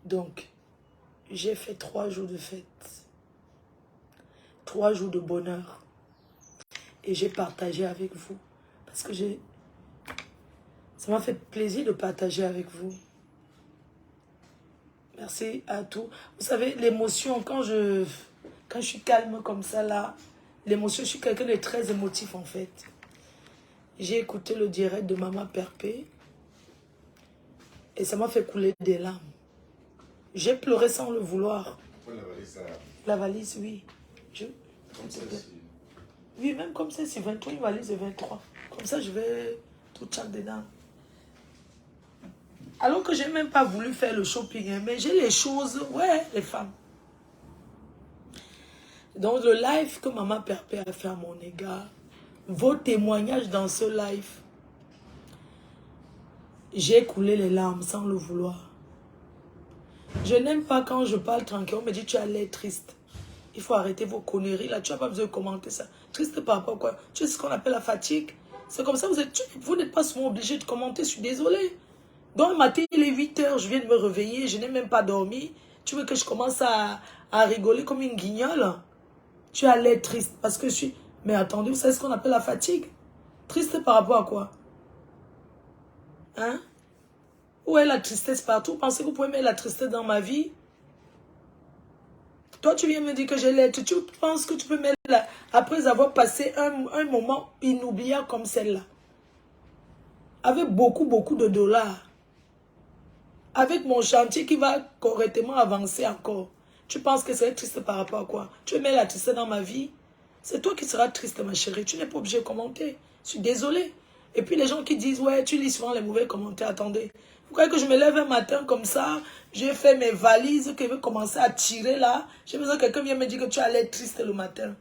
Donc, j'ai fait 3 jours de fête. 3 jours de bonheur. Et j'ai partagé avec vous. Parce que ça m'a fait plaisir de partager avec vous. Merci à tous. Vous savez, l'émotion, quand je suis calme comme ça, là, l'émotion, je suis quelqu'un de très émotif, en fait. J'ai écouté le direct de Maman Perpé. Et ça m'a fait couler des larmes. J'ai pleuré sans le vouloir. La valise, ça... La valise, oui. Oui, même comme ça, c'est 23, une valise de 23. Comme ça, je vais tout chat dedans. Alors que je n'ai même pas voulu faire le shopping, hein, mais j'ai les choses, ouais, les femmes. Donc, le live que Maman Perpé a fait à mon égard, vos témoignages dans ce live, j'ai coulé les larmes sans le vouloir. Je n'aime pas quand je parle tranquille, on me dit tu as l'air triste. Il faut arrêter vos conneries là, tu n'as pas besoin de commenter ça. Triste par rapport à quoi? Tu sais ce qu'on appelle la fatigue? C'est comme ça, vous n'êtes pas souvent obligé de commenter, je suis désolée. Donc le matin, il est 8 h, je viens de me réveiller, je n'ai même pas dormi. Tu veux que je commence à rigoler comme une guignole? Tu as l'air triste parce que je suis... Mais attendez, vous savez ce qu'on appelle la fatigue? Triste par rapport à quoi? Hein? Où est la tristesse partout? Pensez que vous pouvez mettre la tristesse dans ma vie? Toi, tu viens me dire que j'ai l'air... Tu penses que tu peux mettre là, après avoir passé un moment inoubliable comme celle-là? Avec beaucoup de dollars. Avec mon chantier qui va correctement avancer encore. Tu penses que c'est triste par rapport à quoi? Tu veux mettre la tristesse dans ma vie? C'est toi qui seras triste, ma chérie. Tu n'es pas obligé de commenter. Je suis désolée. Et puis les gens qui disent, ouais, tu lis souvent les mauvais commentaires. Attendez. Vous croyez que je me lève un matin comme ça, j'ai fait mes valises, que je vais commencer à tirer là. J'ai besoin que quelqu'un vienne me dire que tu as l'air triste le matin.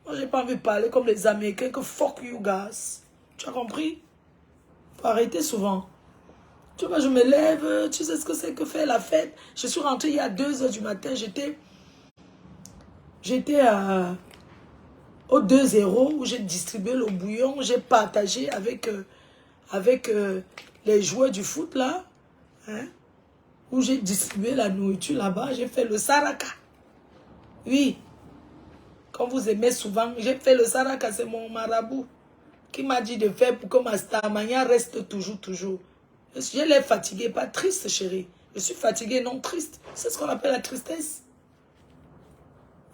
Moi, j'ai pas envie de parler comme les Américains, que fuck you guys. Tu as compris? Faut arrêter souvent. Tu vois, je me lève, tu sais ce que c'est que faire la fête. Je suis rentrée il y a 2 h du matin, j'étais au 2-0 où j'ai distribué le bouillon, j'ai partagé avec les joueurs du foot là, hein, où j'ai distribué la nourriture là-bas, j'ai fait le saraka. Oui, comme vous aimez souvent, j'ai fait le saraka, c'est mon marabout qui m'a dit de faire pour que ma starmania reste toujours. Je l'ai fatiguée, pas triste, chérie. Je suis fatiguée, non triste. C'est ce qu'on appelle la tristesse.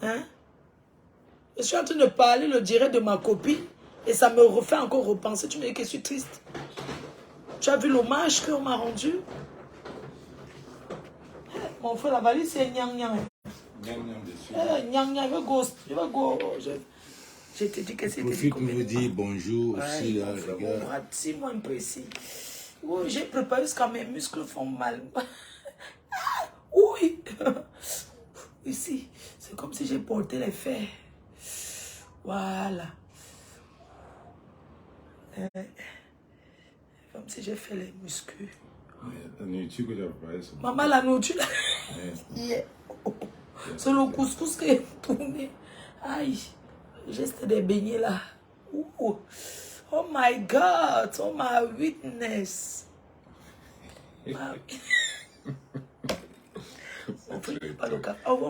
Hein? Je suis en train de parler le direct de ma copine et ça me refait encore repenser. Tu me dis que je suis triste. Tu as vu l'hommage qu'on m'a rendu? Mon frère, la valise, c'est nyang nyang. Nyang nyang dessus. Nyang nyang, je vais go. Je te dis que c'était... Profite pour vous dire bonjour aussi, là, les gars. C'est moins précis. Oui, j'ai préparé jusqu'à mes muscles font mal. Oui. Ici, c'est comme si j'ai porté les fers. Voilà. Comme si j'ai fait les muscles. La nourriture que j'ai préparée, c'est... Maman, la nourriture là. Yeah. C'est le couscous qui est tourné. Aïe. Juste des beignets là. Ouh. Oh my God. Oh my witness. On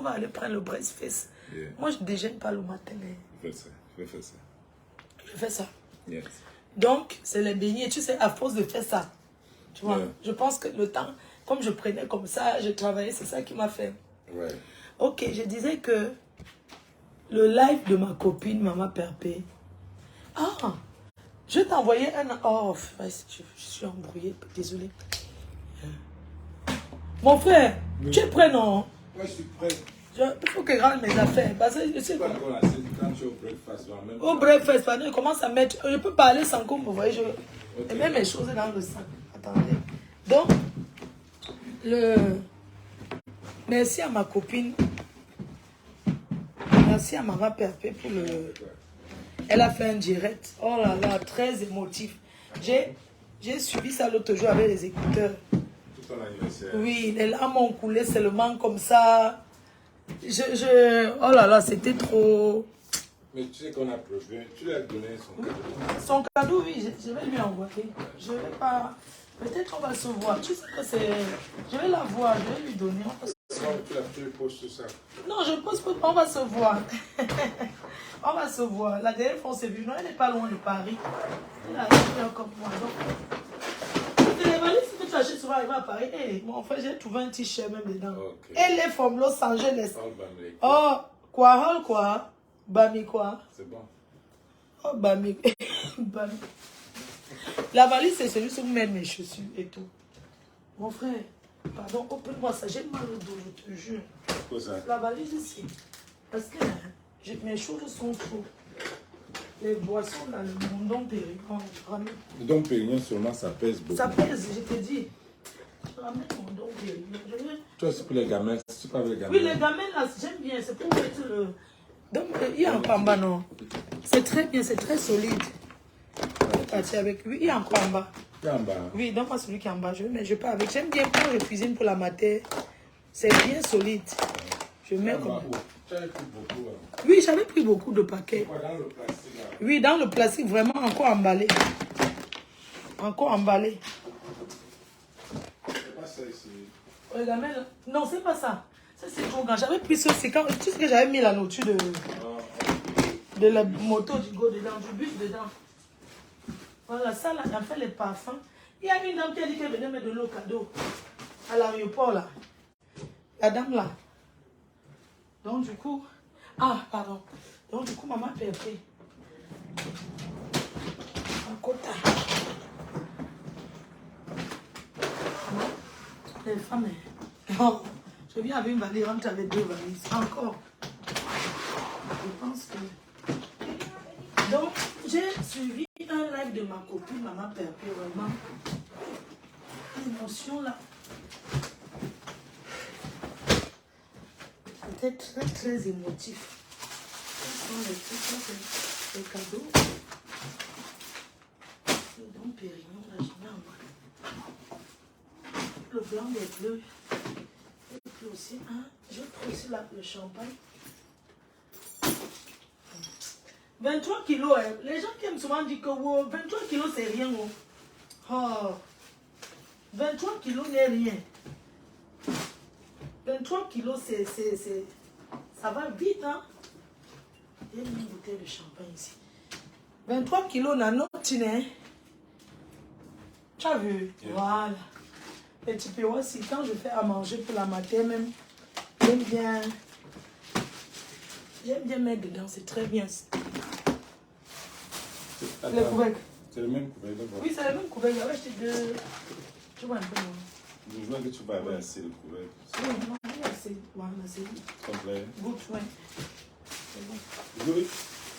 va aller prendre le breakfast. Yeah. Moi, je ne déjeune pas le matin. Je vais faire ça. Je fais ça. Yes. Donc, c'est les beignets. Tu sais, à force de faire ça, tu vois, yeah. Je pense que le temps, comme je prenais comme ça, je travaillais, c'est ça qui m'a fait. Ouais. Ok, je disais que le live de ma copine, Maman Perpé. Ah, je t'ai envoyé un... Oh, je suis embrouillée, désolée. Mon frère, oui. Tu es prêt, non? Oui, je suis prêt. Il faut que je rende mes affaires. Parce que je sais quand tu es au breakfast, au breakfast, je commence à mettre... Je peux parler sans qu'on me voie. Okay. Et même mes choses dans le sac. Attendez. Donc, merci à ma copine. Merci à Maman Perpé pour le... Elle a fait un direct. Oh là là, très émotif. J'ai suivi ça l'autre jour avec les écouteurs. Oui, les larmes ont coulé seulement comme ça. Oh là là, c'était trop... Mais tu sais qu'on a pleuré. Tu lui as donné son cadeau. Son cadeau, oui, je vais lui envoyer. Je ne vais pas... Peut-être on va se voir. Tu sais que c'est... Je vais la voir, je vais lui donner. On va se... Tu poses tout ça. Non, je pose pas. On va se voir. On va se voir. La dernière fois, on s'est vu. Non, elle n'est pas loin de Paris. Elle est comme moi. Donc, les valises que tu achètes souvent arriver à Paris. Hey, mon frère, j'ai trouvé un t-shirt même dedans. Okay. Elle est from Los Angeles. Oh, Oh, quoi? Bami quoi? c'est bon. Oh, Bami. Bami. La valise, c'est celui où mène mes chaussures et tout. Mon frère, pardon, open-moi ça. J'ai mal au dos, je te jure. Quoi ça? La valise ici. Parce que mes choses sont trop. Les boissons, là, le Dom Pérignon, je ramène. Le Dom Pérignon seulement, ça pèse beaucoup. Ça pèse, je te dis. Je ramène mon Dom Pérignon. Toi, c'est pour les gamins. C'est pas pour les gamins. Oui, les gamins, là, j'aime bien. C'est pour mettre le... Donc, il y a un pamba, non? C'est très bien, c'est très solide. Je vais partir avec lui. Il y a un pamba. Il y a en bas. Oui, donc moi, celui qui est en bas, je pars avec. J'aime bien quand je cuisine pour la mater. C'est bien solide. Je mets comme... Tu avais pris beaucoup. Hein. Oui, j'avais pris beaucoup de paquets. Dans le plastique, là. Oui, dans le plastique, vraiment encore emballé. Encore emballé. C'est pas ça ici. Regarde, non, c'est pas ça. Ça, c'est trop grand. J'avais pris ce, c'est quand... Tu sais que j'avais mis la nourriture de la moto du go dedans, du bus dedans. Voilà, ça là, on fait les parfums. Il y a une dame qui a dit qu'elle venait mettre de l'eau cadeau à l'aéroport là. La dame là. Donc du coup, ah pardon. Donc du coup, maman a pris un quota. Les femmes, oh, je viens avec une valise, rentre avec 2 valises. Encore. Je pense que... Donc, j'ai suivi un live de ma copine, maman Perpé, vraiment. L'émotion là. C'était très très émotif. Ce sont les trucs là, c'est les cadeaux. Le Dom Pérignon, là, j'ai mis en bas. Le blanc des bleus. Et puis aussi, hein, j'ai pris aussi là, le champagne. 23 kilos, hein. Les gens qui aiment souvent dire que wow, 23 kilos c'est rien. Oh. 23 kilos n'est rien. 23 kilos c'est... Ça va vite, hein. Il y a une bouteille de champagne ici. 23 kilos, n'a non, tu n'es. Tu as vu? Yeah. Voilà. Et tu peux voir si quand je fais à manger pour la matin même, j'aime bien mettre dedans, c'est très bien. Le couvercle. C'est le même couvercle. Oui, c'est le même couvercle. J'avais acheté 2. Tu vois un peu. Je vois que tu vas avoir assez le couvercle. Oui, non, il y a assez. Voilà, c'est complet. Good, ouais. C'est bon. Good.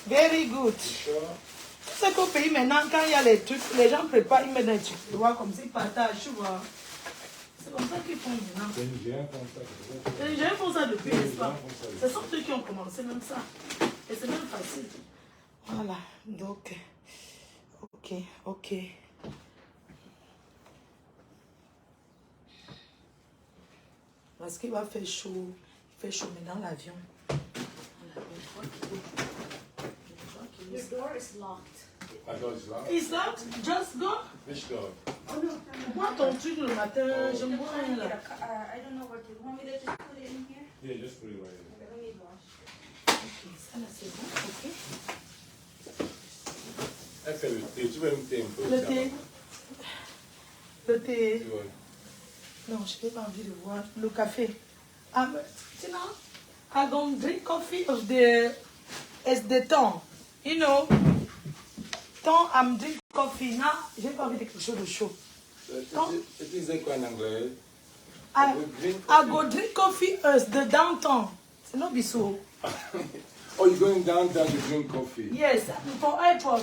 Very good. Sure. Tu sais qu'au pays maintenant, quand il y a les trucs, les gens préparent, ils mettent des trucs. Tu vois, comme ça, ils partagent, tu vois. C'est comme ça qu'ils font maintenant. Les gens font ça. Les gens font ça depuis, n'est-ce pas? Ce sont ceux qui ont commencé même ça. Et c'est même facile. Voilà, donc, ok. Parce qu'il va faire chaud. Il fait chaud, mais dans l'avion. Your door is locked. My door is locked. It's locked? Just go. Which door? Oh no. Bois ton truc le matin. Je me bois un là. I don't know where to. Want me to just put it in here? Yeah, just put it right here. Okay, let me wash. Ok, ça là c'est bon, ok. Elle fait le thé. Tu veux un thé un peu? Le thé. Le thé. Tu vois. Non, je n'ai pas envie de voir. Le café. You know, I don't drink coffee of it's the tongue. You know, tongue, I'm drink coffee. Now, j'ai pas envie de quelque chose de chaud. Tu disais quoi en anglais? I go drink coffee as the downtown. C'est not be so. Oh, you're going downtown to drink coffee? Yes, for airport.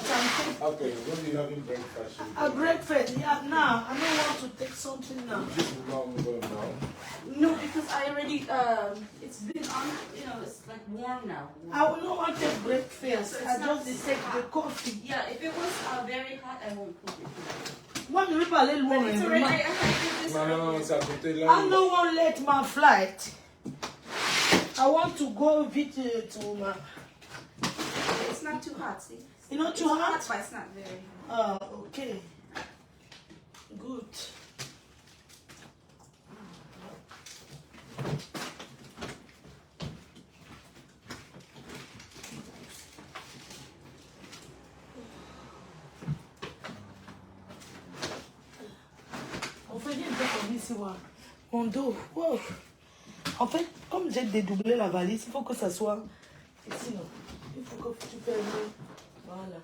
Okay, when are you having breakfast? Breakfast, yeah, now. I don't want to take something now. This is not going now. No, because I already it's been on. You know, it's like warm now. I will not want to take breakfast. So it's I not just the take the coffee. Yeah, if it was very hot, I won't put it. Moi, je ne vais pas aller loin. But it's already. I did this. Non, c'est à côté là. I don't want to let my flight. I want to go vite to my... It's not too hot, see? It's not too It's hot? but it's not very hot. Okay. Good. On fait bien comme ici, voilà. Mon dos. Wow. En fait, comme j'ai dédoublé la valise, il faut que ça soit ici, non. Il faut que tu perdes. Voilà.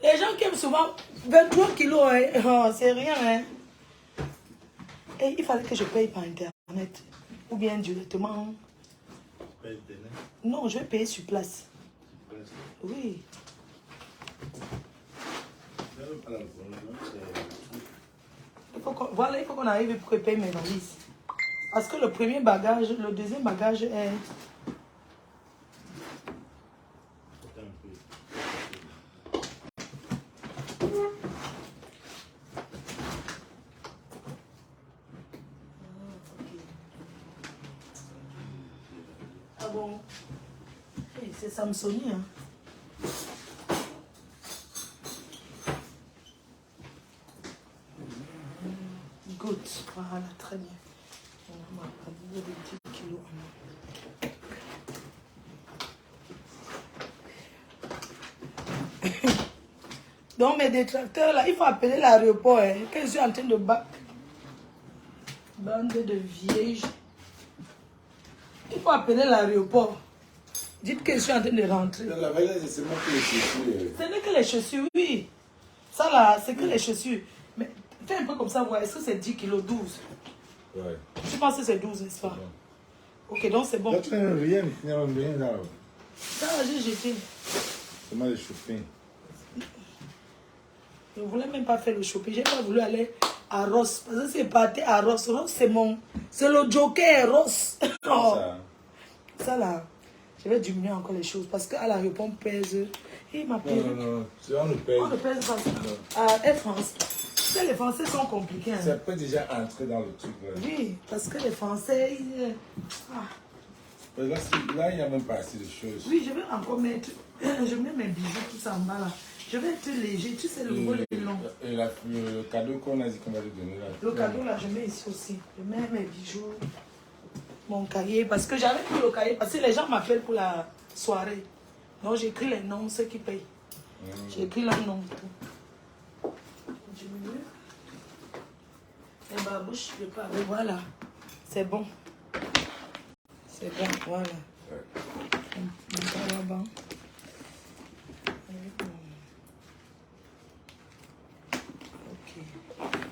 Les gens qui aiment souvent 23 kilos, hein. Oh, c'est rien. Hein. Et il fallait que je paye par Internet. Ou bien directement. Non, je vais payer sur place. Oui. Voilà, il faut qu'on arrive pour que je paye mes valises. Parce que le premier bagage, le deuxième bagage est... Ah bon? Hey, c'est Samsoni, hein? Good. Voilà, très bien. On a des 10 kilos. Donc mes détracteurs là, il faut appeler l'aéroport, hein, que je suis en train de battre. Bande de vieilles. Il faut appeler l'aéroport. Dites que je suis en train de rentrer. La valise, c'est moi qui les chaussures. Ce n'est que les chaussures, oui. Ça là, c'est que les chaussures. Mais fais un peu comme ça, voir. Est-ce que c'est 10 kilos, 12? Ouais. Tu penses que c'est 12, n'est-ce pas? Ok, donc c'est bon. Là, tu n'as rien, là. Ça là, j'ai jeté. C'est moi le shopping. Je ne voulais même pas faire le shopping. Je n'ai pas voulu aller à Ross. Parce que c'est parti à Ross. Ross, c'est mon... C'est le joker, Ross. Oh. Ça là, je vais diminuer encore les choses. Parce qu'à l'aéroport, on pèse... Il m'appelle. Non. On ne pèse. On ne pèse pas ça. À Air France. Tu sais, les Français sont compliqués. Hein. Ça peut déjà entrer dans le truc. Là. Oui, parce que les Français... Là, il n'y a même pas assez de choses. Oui, je vais encore mettre... Je mets mes bijoux, tout ça en bas là. Je vais être léger, tu sais, le vol est long. Et le cadeau qu'on a dit qu'on va lui donner là. Le cadeau là, je mets ici aussi. Je mets mes bijoux, mon cahier. Parce que j'avais pris le cahier, parce que les gens m'appellent pour la soirée. Donc j'écris les noms, ceux qui payent. J'écris leur nom. Je diminue. Et ma bouche, je peux aller. Voilà. C'est bon. C'est bon, voilà. On va là-bas.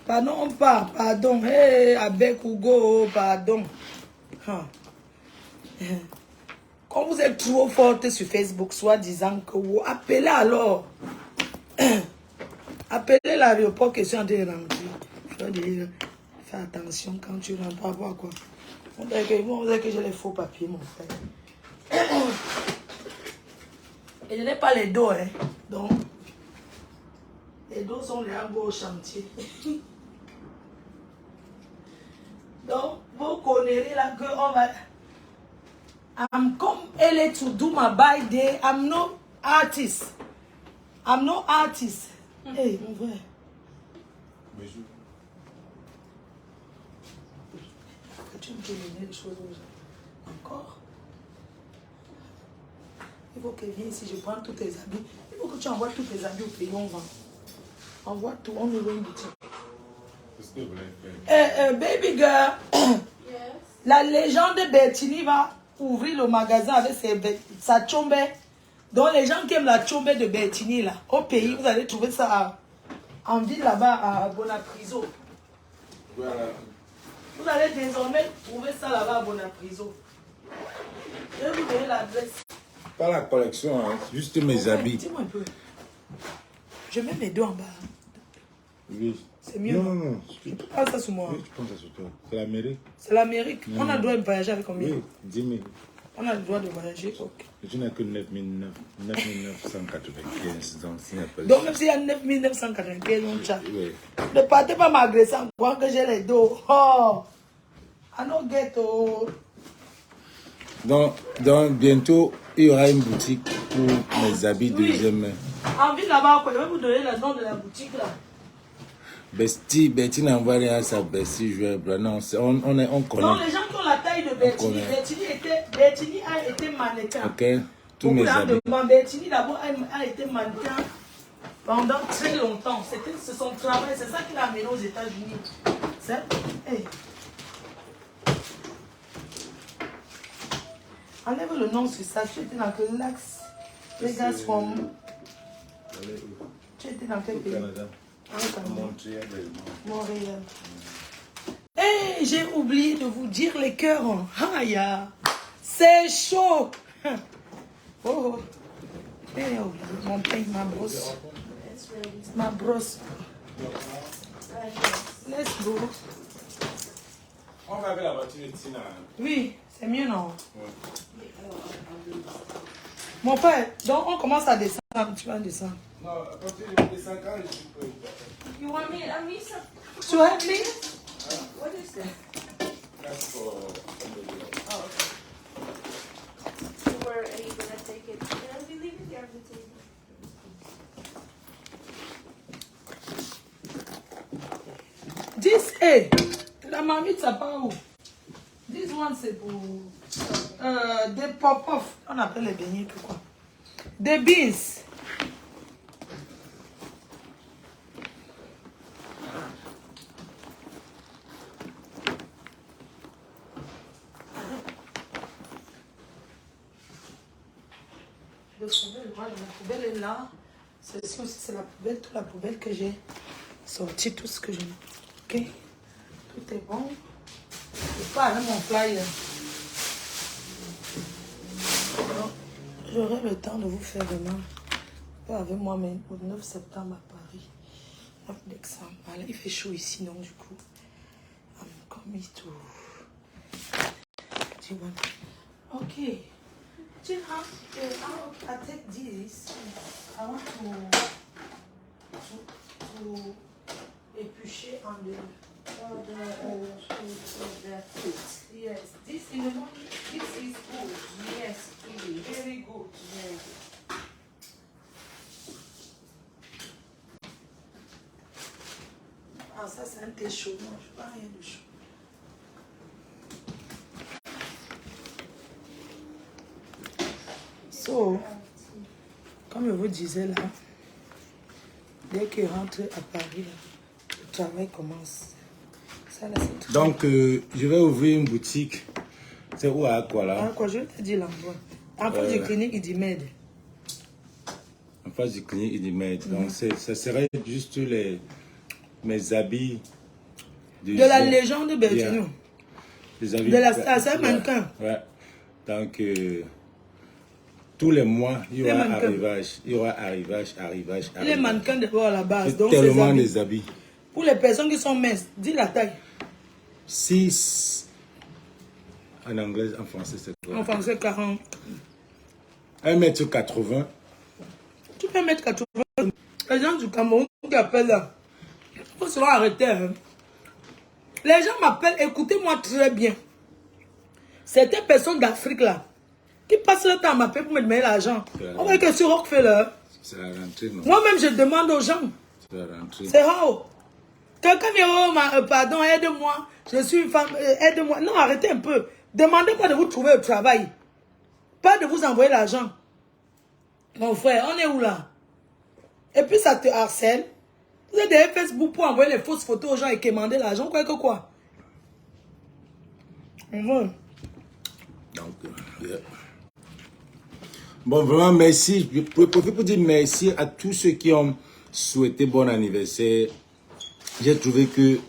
Pardon, pas, pardon. Hey, avec Hugo, pardon. Hein. Quand vous êtes trop forte sur Facebook, soit disant que vous appelez alors. Appelez l'aéroport que je suis en train de rentrer. Je dois dire, fais attention quand tu rentres, pas voir quoi. On dirait que j'ai les faux papiers, mon frère. Et je n'ai pas les dos, hein. Donc, les dos sont les beaux au chantier. Donc, vous connaissez là que on va... I'm come early to do my birthday. I'm no artist. I'm no artist. Hey, mon frère. Bijou. Tu me donnes les choses aux gens. Encore. Il faut que vienne ici, je prends tous tes habits. Il faut que tu envoies tous tes habits au pays, on vend. Envoie tout, on ouvre une boutique. Qu'est-ce que vous voulez faire? Baby girl, Yes. la légende de Bertini va ouvrir le magasin avec sa chombe. Donc les gens qui aiment la chombe de Bertini, là, au pays, vous allez trouver ça en ville là-bas à Bonapriso. Voilà. Vous allez désormais trouver ça là-bas à Bonapriso. Je vais vous donner l'adresse. Pas la collection, hein, juste mes habits. Dis-moi un peu. Je mets mes deux en bas. Oui. C'est mieux. Non. Tu peux prendre ça sur moi. Oui, tu prends ça sur toi. C'est l'Amérique. C'est l'Amérique. On a le droit de voyager avec combien? Oui, 10 000. On a le droit de voyager. Ok. Et tu n'as que 9 995, donc s'il n'y a pas... Donc même s'il y a 9 995, on chat. Oui. Ne partez pas m'agresser en croyant que j'ai les dos. Oh! I don't get oh. Donc, bientôt, il y aura une boutique pour mes habits deuxième main. En ville là-bas, je vais vous donner le nom de la boutique là. Betty n'envoie rien à sa Bestie jouable. Non, on connaît. Non, les gens qui ont la taille de Bettini, Bettini a été mannequin. Ok, tous Beaucoup mes habits. Bettini d'abord a été mannequin pendant très longtemps. C'est son travail, c'est ça qu'il a amené aux États-Unis. Hey. Enlève le nom sur ça. Tu étais dans quel axe? Les gars from. Tu étais dans quel pays? Canada. Montréal. Montréal. Hey, j'ai oublié de vous dire les cœurs. Aïe, c'est chaud. Oh, hey, mon pain, ma brosse. Ma brosse. Let's go. On va avec la voiture de Tina. Oui, c'est mieux, non? Ouais. Mon père, donc on commence à descendre. Tu vas descendre. Non, à partir de 5 ans, je suis prêt. You want me a visa? Tu vas être libre? What is that? That's for somebody else. Oh, okay. Where are you gonna take it? I'll be leaving the other table. This, hey, la mamie, ça part où? This one, c'est pour des pop-off. On appelle les beignets, tout quoi. Des beans. Le poubelle, voilà, la poubelle est là. Ceci aussi, c'est la poubelle, toute la poubelle que j'ai sorti, tout ce que j'ai. Ok? Tout est bon. Je pas avec mon flyer. J'aurai le temps de vous faire vraiment. Pas avec moi, mais au 9 septembre à Paris. 9 décembre. Voilà, il fait chaud ici, donc du coup. I'm coming to. Ok. Do you have, I take this. I want to éplucher on the fruit. Yes, this in the morning. This is good. Yes, really, very good. Very good. Ah, ça c'est un thé chaud. Non, je ne veux pas rien de chaud. So, comme je vous disais là, dès qu'il rentre à Paris, là, le travail commence. Ça, là, c'est Donc, je vais ouvrir une boutique. C'est où à quoi là? Ah, quoi, je te dis l'endroit. En face du clinique Idimed. En face du clinique Idimed. Donc, ça serait juste mes habits. De la légende Bertino. Les habits. De la star, c'est un mannequin. Ouais. Donc, tous les mois, il y aura arrivage. Il y aura arrivage. Les mannequins de bord à la base. Donc, tellement des habits. Pour les personnes qui sont minces, dis la taille. 6. En anglais, en français, c'est quoi? En français, 40. 1m80. Tu peux mettre 80. Les gens du Cameroun qui appellent là, il faut se arrêter. Hein. Les gens m'appellent, écoutez-moi très bien. Certaines personnes d'Afrique là, qui passent le temps à m'appeler pour me demander l'argent. On voit que sur Rockefeller. C'est la rentrée, non? Moi-même, je demande aux gens. C'est la rentrée. C'est haut. Quelqu'un vient, oh, pardon, aide-moi. Je suis une femme, aide-moi. Non, arrêtez un peu. Demandez-moi de vous trouver au travail. Pas de vous envoyer l'argent. Mon frère, on est où là? Et puis ça te harcèle. Vous êtes derrière Facebook pour envoyer les fausses photos aux gens et commander l'argent. Quoi que quoi? Donc, yeah. Bon, vraiment, merci. Je profite pour dire merci à tous ceux qui ont souhaité bon anniversaire. J'ai trouvé que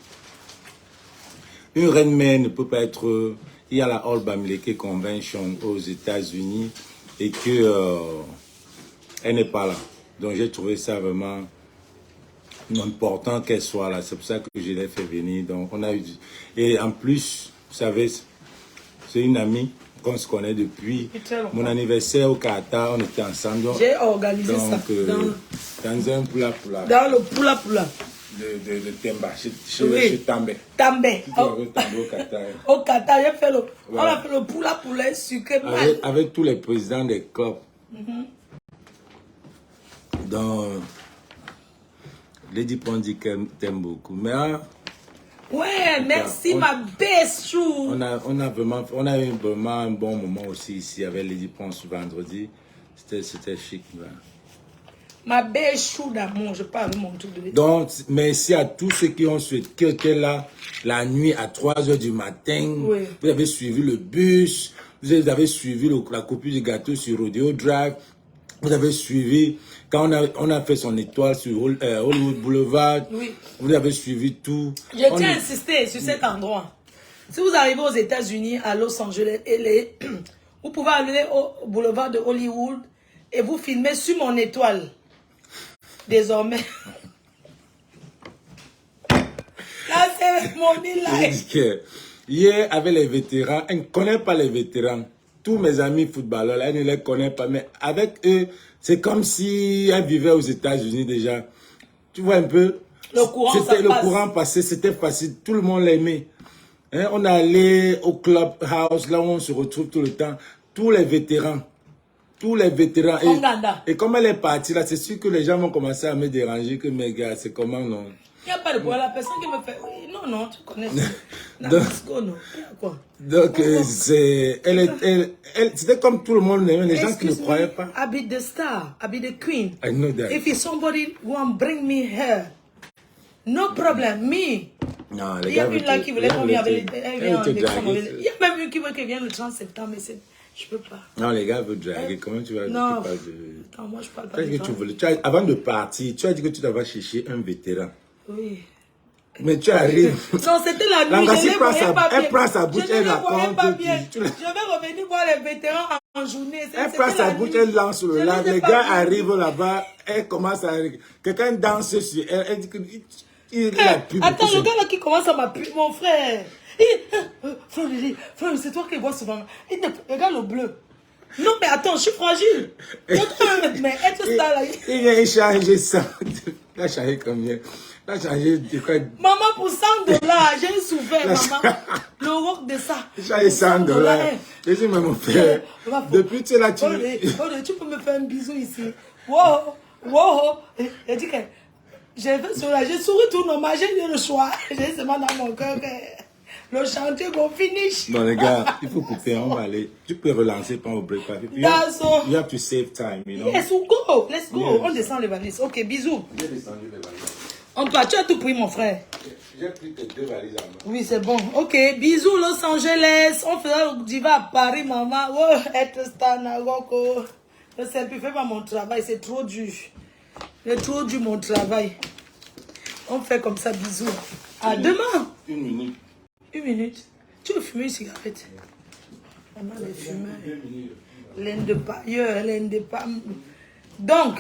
une reine-mère ne peut pas être... Il y a la All Bamileke Convention aux États-Unis et que elle n'est pas là. Donc j'ai trouvé ça vraiment important qu'elle soit là. C'est pour ça que je l'ai fait venir. Donc on a eu... Et en plus, vous savez, c'est une amie qu'on se connaît depuis mon anniversaire au Qatar. On était ensemble. J'ai organisé donc, ça dans un poula-poula. Dans le poula-poula. de Temba, chez També. També. Au Qatar. Au Qatar, j'ai fait on a fait le poulet sucré. Avec tous les présidents des clubs. Donc, Lady Pon dit qu'elle t'aime beaucoup. Mais ouais, merci ma best chou. on a eu vraiment un bon moment aussi ici avec Lady Pon ce vendredi. C'était chic. Là. Ma belle chou d'amour, je parle mon truc de. Donc, merci à tous ceux qui ont souhaité qui étaient là la nuit à 3 h du matin. Oui. Vous avez suivi le bus, vous avez suivi la copie du gâteau sur Rodeo Drive. Vous avez suivi quand on a fait son étoile sur Hollywood Boulevard. Oui. Vous avez suivi tout. Je tiens à insister sur cet endroit. Si vous arrivez aux États-Unis, à Los Angeles, LA, vous pouvez aller au boulevard de Hollywood et vous filmez sur mon étoile. Désormais. Là, c'est mon live. Hier, avec les vétérans, elle ne connaît pas les vétérans. Tous mes amis footballeurs, elle ne les connaît pas. Mais avec eux, c'est comme si elle vivait aux États-Unis déjà. Tu vois un peu? Le courant passé, c'était facile. Tout le monde l'aimait. Hein, on est allé au clubhouse, là où on se retrouve tout le temps. Tous les vétérans. Et comme elle est partie là, c'est sûr que les gens vont commencer à me déranger que mes gars, c'est comment non? Il n'y a pas de problème. La personne qui me fait... Non, tu connais. Donc, c'était comme tout le monde, les gens qui ne croyaient pas. I be the star. I be the queen. I know that. If somebody want bring me here, no problem. Me. Non, Il y a une là qui voulait qu'on vienne avec... Il y a même une qui veut qu'elle vienne le 30 septembre, mais c'est... Je peux pas. Non, les gars veulent draguer. Comment tu vas... Non. Attends, moi je parle pas. Qu'est-ce que tu voulais? Avant de partir, tu as dit que tu devais chercher un vétéran. Oui. Mais tu arrives. Non, c'était la nuit. Elle prend sa bouche, elle raconte. Je vais revenir voir les vétérans en journée. Elle prend sa bouche, elle lance sur le lac. Les gars arrivent là-bas, elle commence à... Quelqu'un danse sur elle. Elle dit que... Attends, le gars là qui commence à m'appuyer, mon frère. Frère, c'est toi qui vois souvent. Regarde le bleu. Non, mais attends, je suis fragile. Mais être star là. Il vient échanger ça. Il a changé combien? Il a changé de quoi? Maman, pour $100, j'ai souffert, maman. Le rock de ça. Il a changé $100. Je dis, mais mon frère, depuis tu es là, tu peux me faire un bisou ici. Wow. Elle dit que j'ai souri tout normal, j'ai eu le choix. J'ai seulement dans mon cœur que le chantier qu'on finish. Non, les gars, il faut couper, on va aller. Tu peux relancer pendant le break. You have to save time, you know. Yes, we'll go. Let's go. Yes. On descend les valises. Ok, bisous. J'ai descendu les valises. On part, tu as tout pris, mon frère. J'ai pris tes 2 valises à moi. Oui, c'est bon. Ok, bisous Los Angeles. On fera le diva à Paris, maman. Oh, être star, Nagoko. Je sais plus, fais pas mon travail, c'est trop dur. C'est trop dur mon travail. On fait comme ça, bisous. À demain. 1 minute. 1 minute. Tu veux fumer une cigarette? Maman, les fumeurs. Laine de pailleur, laine de paille. Donc,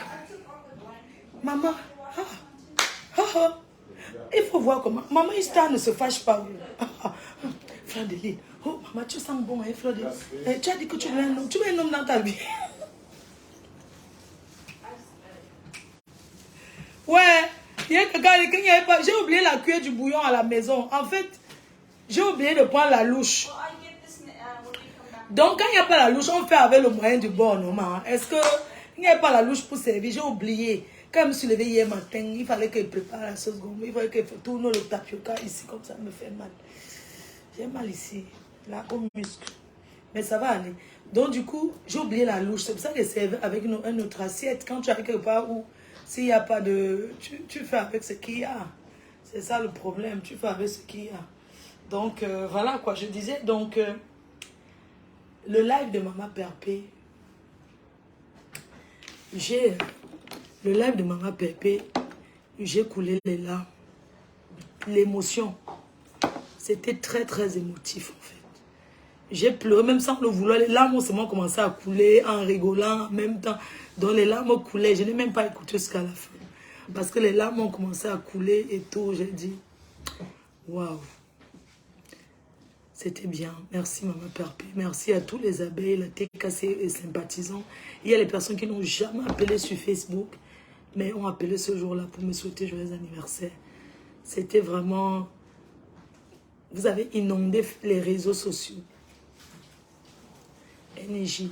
maman, il faut voir comment. Maman, une star ne se fâche pas. Fleur de lit. Oh, maman, tu sens bon, hein, Fleur de lit. Tu as dit que tu veux un homme. Tu veux un homme dans ta vie. Ouais. Il y a quelqu'un, j'ai oublié la cuillère du bouillon à la maison. En fait, j'ai oublié de prendre la louche. Donc, quand il n'y a pas la louche, on fait avec le moyen du bord, normalement. Est-ce qu'il n'y a pas la louche pour servir? J'ai oublié. Quand je me suis levée hier matin, il fallait que je prépare la sauce gomme. Il fallait que je tourne le tapioca ici, comme ça me fait mal. J'ai mal ici, là, au muscle. Mais ça va aller. Donc, du coup, j'ai oublié la louche. C'est pour ça que je servais avec une autre assiette. Quand tu arrives quelque part où, s'il n'y a pas de... Tu fais avec ce qu'il y a. C'est ça le problème. Tu fais avec ce qu'il y a. Donc, voilà quoi, je disais. Donc, le live de Maman Perpé, le live de Maman Perpé, j'ai coulé les larmes. L'émotion, c'était très, très émotif, en fait. J'ai pleuré, même sans le vouloir. Les larmes ont seulement commencé à couler en rigolant en même temps. Donc, les larmes coulaient. Je n'ai même pas écouté jusqu'à la fin. Parce que les larmes ont commencé à couler et tout. J'ai dit, waouh. C'était bien. Merci, Maman Perpé. Merci à tous les abeilles, la TKC et sympathisants. Il y a les personnes qui n'ont jamais appelé sur Facebook, mais ont appelé ce jour-là pour me souhaiter joyeux anniversaire. C'était vraiment... Vous avez inondé les réseaux sociaux. NJ.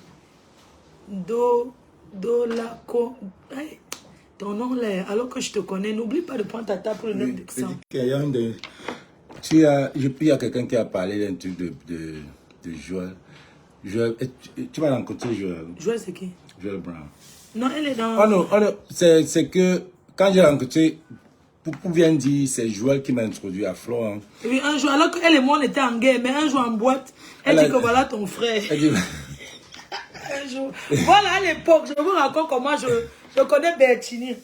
Dolako. Hey, ton nom là, alors que je te connais, n'oublie pas de prendre ta table pour le 9 décembre. Il y a quelqu'un qui a parlé d'un truc de Joël. Joël, tu vas rencontrer Joël. Joël, c'est qui? Joël Brown. Non, elle est dans... Oh non, c'est que quand j'ai rencontré, pour bien dire, c'est Joël qui m'a introduit à Florent. Oui, un jour, alors qu'elle et moi on était en guerre, mais un jour en boîte, elle dit que voilà ton frère. Elle dit... Un jour. Voilà, à l'époque, je vous raconte comment je connais Bertini.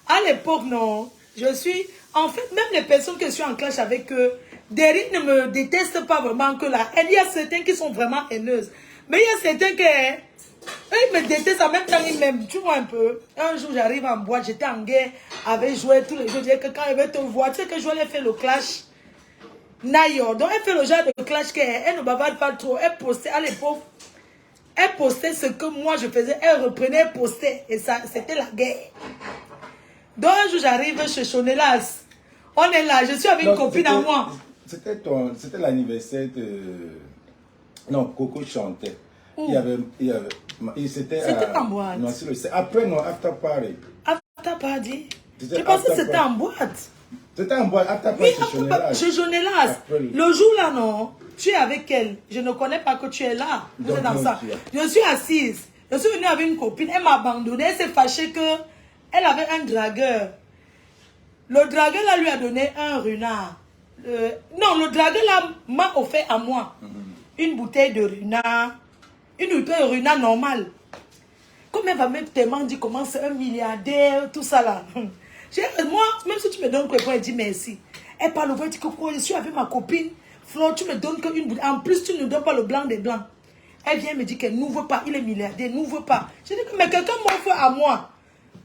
À l'époque, non, je suis... En fait, même les personnes que je suis en clash avec eux, Derrick ne me déteste pas vraiment que la haine. Il y a certains qui sont vraiment haineuses. Mais il y a certains qui... Ils me détestent en même temps, ils m'aiment. Tu vois un peu. Un jour, j'arrive en boîte, j'étais en guerre avec Joël tous les jours. Je disais que quand elle veut te voir, tu sais que Joël a fait le clash. Nayo. Donc, elle fait le genre de clash qu'elle ne bavarde pas trop. Elle postait à l'époque. Elle postait ce que moi je faisais. Elle reprenait, elle postait. Et ça, c'était la guerre. Donc, un jour, j'arrive chez Chonelas. On est là. Je suis avec une copine à moi. C'était l'anniversaire de... Non, Coco chantait. C'était en boîte. Non, c'est après, non, after party. After party? Je pensais que c'était en boîte. C'était en boîte, after party, chez Jonelas. Le jour là, non, tu es avec elle. Je ne connais pas que tu es là. Vous êtes dans ça. Je suis assise. Je suis venue avec une copine. Elle m'a abandonnée. Elle s'est fâchée qu'elle avait un dragueur. Le dragueur là lui a donné un renard. Non, le dragueur là m'a offert à moi une bouteille de renard. Une bouteille de renard normale. Comme elle va même tellement dire comment c'est un milliardaire, tout ça là. Moi, même si tu me donnes quoi, elle dit merci. Elle parle au vrai, elle dit que je suis avec ma copine. Flo, tu me donnes qu'une bouteille. En plus, tu ne donnes pas le blanc des blancs. Elle vient me dire qu'elle n'ouvre pas. Il est milliardaire, n'ouvre pas. Je dis que mais quelqu'un m'offre à moi.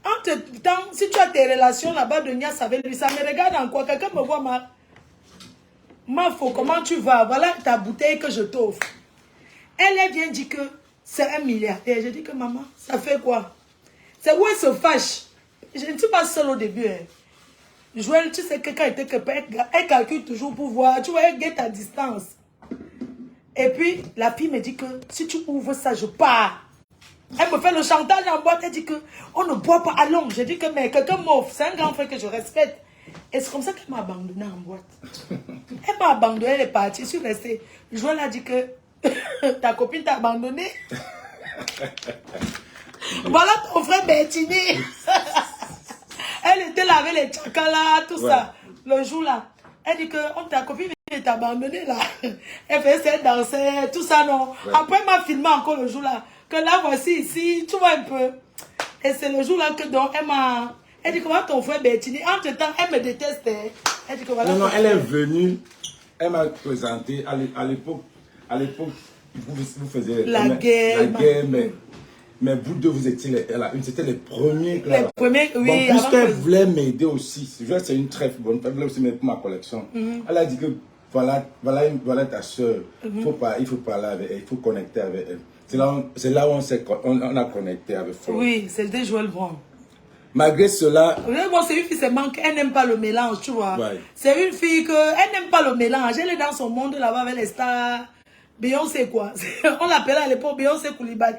Entre-temps, si tu as tes relations là-bas de Nias avec lui, ça me regarde en quoi? Quelqu'un me voit ma faux, comment tu vas? Voilà ta bouteille que je t'offre. Elle vient dire que c'est un milliardaire. Je dis que maman, ça fait quoi? C'est où elle se fâche. Je ne suis pas seule au début. Hein. Joël, tu sais que quand elle était elle calcule toujours pour voir. Tu vois, elle guette à distance. Et puis, la fille me dit que si tu ouvres ça, je pars. Elle me fait le chantage en boîte. Elle dit que on ne boit pas à l'ombre. Je dis que mais quelqu'un m'offre. C'est un grand frère que je respecte. Et c'est comme ça qu'elle m'a abandonnée en boîte. Elle m'a abandonnée, elle est partie. Je suis restée. Joël a dit que ta copine t'a abandonné. Voilà ton frère Bertini. Elle était là avec les tchakala, tout ça. Le jour là. Elle dit que ta copine est abandonnée là. Elle faisait danser, tout ça non. Après elle m'a filmé encore le jour là. Que là voici ici, tu vois un peu. Et c'est le jour là que donc elle m'a... Elle dit que voilà ton frère Bertini. Entre temps, elle me détestait. Elle dit que voilà. Non, elle est venue. Elle m'a présenté à l'époque. Vous faisiez la guerre. Mais vous deux, vous étiez c'était les premiers. Les premiers, oui. Bon, puisqu'elle voulait m'aider aussi, c'est une très bonne. Elle voulait aussi m'aider pour ma collection. Elle a dit que voilà ta soeur. Il faut parler avec elle, il faut connecter avec elle. C'est là où on a connecté avec Florent. Oui, c'était Joël Brown. Malgré cela... Bon, c'est une fille, elle n'aime pas le mélange, tu vois. Ouais. C'est une fille elle n'aime pas le mélange. Elle est dans son monde là-bas avec les stars. Beyoncé, quoi. On l'appelait à l'époque Beyoncé Koulibaly.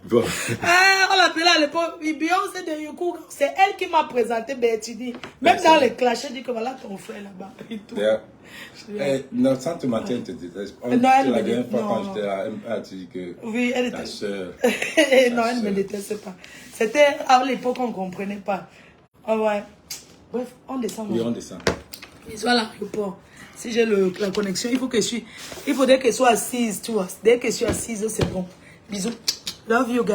Bon. On l'appelait à l'époque Beyoncé de Yoko. C'est elle qui m'a présenté Bertini. Même dans les clashs, elle dit que voilà ton frère là-bas. Non, sans te mentir, elle te déteste. La dernière fois quand j'étais là, elle te dit que oui, elle était... ta soeur... non, elle ne me déteste pas. C'était à l'époque on ne comprenait pas. Oh, ouais. Bref, on descend. Oui, on descend. Ils sont à l'aéroport. Si j'ai la connexion, il faudrait qu'elle soit assise, tu vois. Dès que je suis assise, c'est bon. Bisous. Love you guys.